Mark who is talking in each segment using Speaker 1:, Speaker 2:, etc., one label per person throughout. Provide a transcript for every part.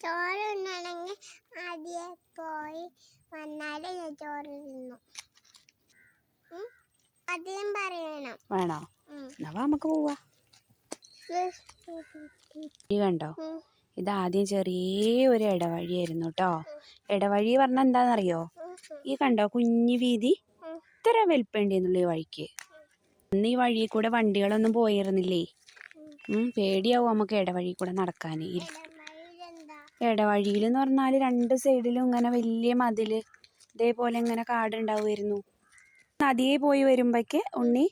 Speaker 1: ചോറുണ്ണണമെങ്കിൽ ആദ്യം പോയി വന്നാലേ ഞാൻ ചോറ് തിന്നു. അധികം പറയണം
Speaker 2: വേണോ? എന്നാ നമുക്ക് പോവാ. ഈ കണ്ടോ, ഇതാദ്യം ചെറിയ ഒരു ഇടവഴിയായിരുന്നു കേട്ടോ. ഇടവഴി പറഞ്ഞാൽ എന്താണെന്നറിയോ? ഈ കണ്ടോ കുഞ്ഞു വീതി, ഇത്ര വലിപ്പമുണ്ടെന്നുള്ള ഈ വഴിക്ക്. അന്ന് ഈ വഴി കൂടെ വണ്ടികളൊന്നും പോയിരുന്നില്ലേ. പേടിയാവും നമുക്ക് ഇടവഴി കൂടെ നടക്കാൻ. ഇടവഴിയിൽ എന്ന് പറഞ്ഞാൽ രണ്ട് സൈഡിലും ഇങ്ങനെ വലിയ മതില് ഇതേപോലെ ഇങ്ങനെ കാടുണ്ടാവുമായിരുന്നു. നദിയെ പോയി വരുമ്പോഴേക്ക് ഉണ്ണി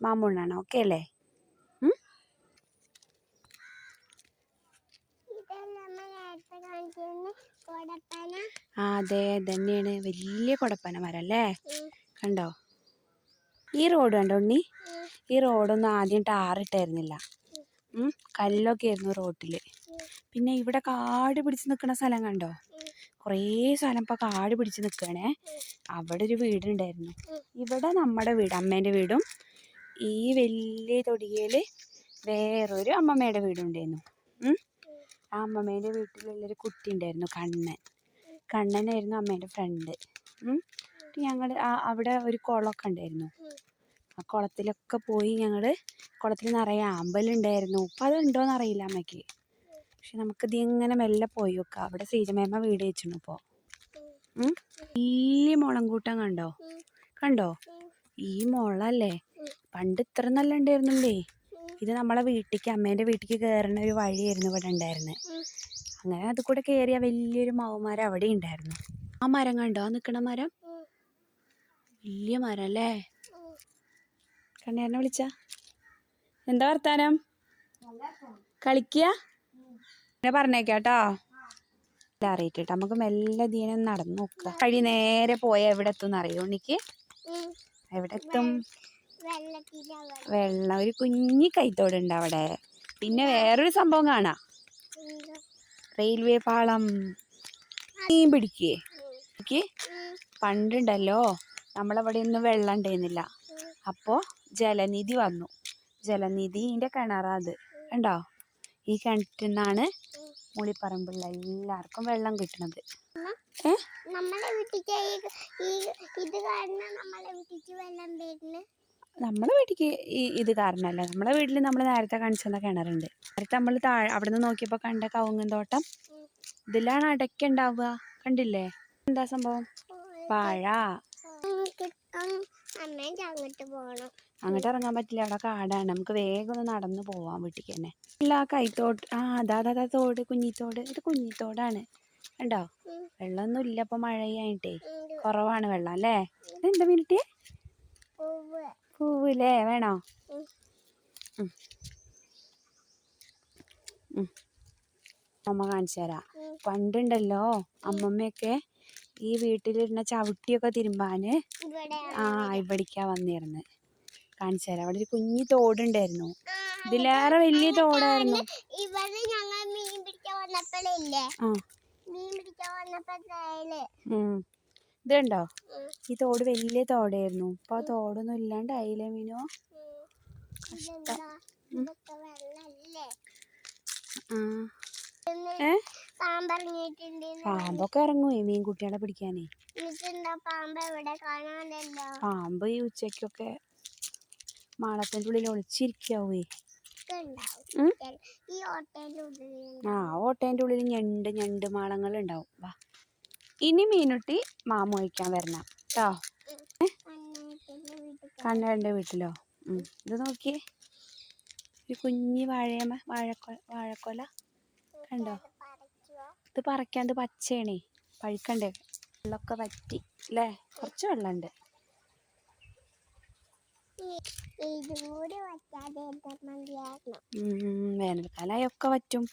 Speaker 2: മാമുണ്ണാണ്. ഓക്കെ അല്ലേ? അതെ, തന്നെയാണ് വലിയ കൊടപ്പന മരം അല്ലേ? കണ്ടോ ഈ റോഡ് കണ്ടോ ഉണ്ണി? ഈ റോഡൊന്നും ആദ്യം ടാറിട്ടായിരുന്നില്ല. കല്ലൊക്കെ ആയിരുന്നു റോട്ടില്. പിന്നെ ഇവിടെ കാട് പിടിച്ച് നിൽക്കുന്ന സ്ഥലം കണ്ടോ? കുറേ സ്ഥലം ഇപ്പം കാട് പിടിച്ച് നിൽക്കുകയാണേ. അവിടെ ഒരു വീടുണ്ടായിരുന്നു. ഇവിടെ നമ്മുടെ വീട്, അമ്മേൻ്റെ വീടും ഈ വലിയ തൊടികയിൽ വേറൊരു അമ്മമ്മയുടെ വീടുണ്ടായിരുന്നു. ആ അമ്മമ്മേൻ്റെ വീട്ടിലുള്ളൊരു കുട്ടി ഉണ്ടായിരുന്നു, കണ്ണനായിരുന്നു അമ്മേൻ്റെ ഫ്രണ്ട്. ഞങ്ങൾ അവിടെ ഒരു കുളമൊക്കെ ഉണ്ടായിരുന്നു. ആ കുളത്തിലൊക്കെ പോയി കുളത്തിൽ നിറയെ ആമ്പലുണ്ടായിരുന്നു. ഇപ്പം അതുണ്ടോയെന്ന് അറിയില്ല അമ്മയ്ക്ക്. പക്ഷെ നമുക്കിത് ഇങ്ങനെ മെല്ലെ പോയി വെക്കാം. അവിടെ ശ്രീജമേമ്മ വീട് വെച്ചിരുന്നു. ഇപ്പോൾ വലിയ മുളം കൂട്ടം കണ്ടോ? ഈ മുളല്ലേ പണ്ട് ഇത്ര നല്ല ഉണ്ടായിരുന്നില്ലേ. ഇത് നമ്മളെ വീട്ടിലേക്ക്, അമ്മേൻ്റെ വീട്ടിലേക്ക് കയറുന്ന ഒരു വഴിയായിരുന്നു ഇവിടെ ഉണ്ടായിരുന്നത്. അങ്ങനെ അത് കൂടെ കയറിയ വലിയൊരു മാവുമരം അവിടെ ഉണ്ടായിരുന്നു. ആ മരം കണ്ടോ? ആ നിൽക്കണ മരം വലിയ മരം അല്ലേ? കണ്ണേരനെ വിളിച്ച എന്താ വർത്താനം? കളിക്കുക പറഞ്ഞേക്കാട്ടോ. അറിയിട്ടിട്ട് നമുക്ക് മെല്ലെ ദീനം നടന്നു നോക്കുക. വഴി നേരെ പോയാൽ എവിടെ എത്തും അറിയോ ഉണ്ണിക്ക്? എവിടെ എത്തും? വെള്ളം, ഒരു കുഞ്ഞി കൈത്തോടുണ്ട് അവിടെ. പിന്നെ വേറൊരു സംഭവം കാണാം, റെയിൽവേ പാളം. മീൻ പിടിക്കേ പണ്ടുണ്ടല്ലോ നമ്മളവിടെ ഒന്നും വെള്ളം ഉണ്ടായിരുന്നില്ല. അപ്പോൾ ജലനിധി വന്നു. ജലനിധിൻ്റെ കിണറാത് കണ്ടോ? ഈ കിണറ്റിൽ നിന്നാണ് മുളിപ്പറമ്പുള്ള എല്ലാവർക്കും വെള്ളം കിട്ടുന്നത്. നമ്മളെ വീട്ടിലേക്ക് ഇത് കാരണമല്ല. നമ്മളെ വീട്ടിൽ നമ്മൾ നേരത്തെ കാണിച്ചെന്ന കിണറുണ്ട്. നേരത്തെ നമ്മൾ അവിടെ നിന്ന് നോക്കിയപ്പോൾ കണ്ട കവുങ്ങും തോട്ടം, ഇതിലാണ് അടയ്ക്ക ഉണ്ടാവുക. കണ്ടില്ലേ? എന്താ സംഭവം? വാഴ. അങ്ങോട്ട് ഇറങ്ങാൻ പറ്റില്ല, അവിടെ കാടാണ്. നമുക്ക് വേഗം ഒന്ന് നടന്നു പോവാം വീട്ടിലേക്ക് തന്നെ. എല്ലാ കൈത്തോട്, അതാ തോട്, കുഞ്ഞിത്തോട്. ഇത് കുഞ്ഞിത്തോടാണ് കണ്ടോ? വെള്ളമൊന്നും ഇല്ല ഇപ്പൊ മഴയായിട്ടേ, കുറവാണ് വെള്ളം അല്ലേ? എന്താ മിനിറ്റ്? പൂവില്ലേ? വേണോ? അമ്മ കാണിച്ചു തരാം. പണ്ടുണ്ടല്ലോ അമ്മമ്മയൊക്കെ ഈ വീട്ടിലിരുന്ന ചവിട്ടിയൊക്കെ തിരുമ്പാന് ഇവിടേക്കാ വന്നിരുന്നു. കാണിച്ചു തരാം. അവിടെ ഒരു കുഞ്ഞു തോടുണ്ടായിരുന്നു. ഇതിലേറെ വലിയ തോടായിരുന്നു. ഇതുണ്ടോ? ഈ തോട് വലിയ തോടായിരുന്നു. ഇപ്പൊ ആ തോടൊന്നും ഇല്ലാണ്ടായില്ലേ മീനോ? കഷ്ടം. പാമ്പൊക്കെ ഇറങ്ങുവേ മീൻകുട്ടികളെ പിടിക്കാനേ. പാമ്പ് ഈ ഉച്ചക്കൊക്കെ മാളത്തിന്റെ ഉള്ളിൽ ഒളിച്ചിരിക്കാവേ. ഓട്ടേന്റെ ഉള്ളിൽ ഞണ്ട് മാളങ്ങൾ ഉണ്ടാവും. വാ, ഇനി മീനുട്ടി മാമ കഴിക്കാൻ വരണം കേട്ടോ. കണ്ണേരൻ്റെ വീട്ടിലോ? ഇത് നോക്കിയേ, ഒരു കുഞ്ഞി വാഴക്കൊല കണ്ടോ? ഇത് പറിക്കാണ്ട് പച്ചയാണേ, പഴുക്കണ്ടേ. വെള്ളമൊക്കെ വറ്റി അല്ലേ? കുറച്ച് വെള്ളമുണ്ട്. വേനൽക്കാലമായി ഒക്കെ വറ്റും.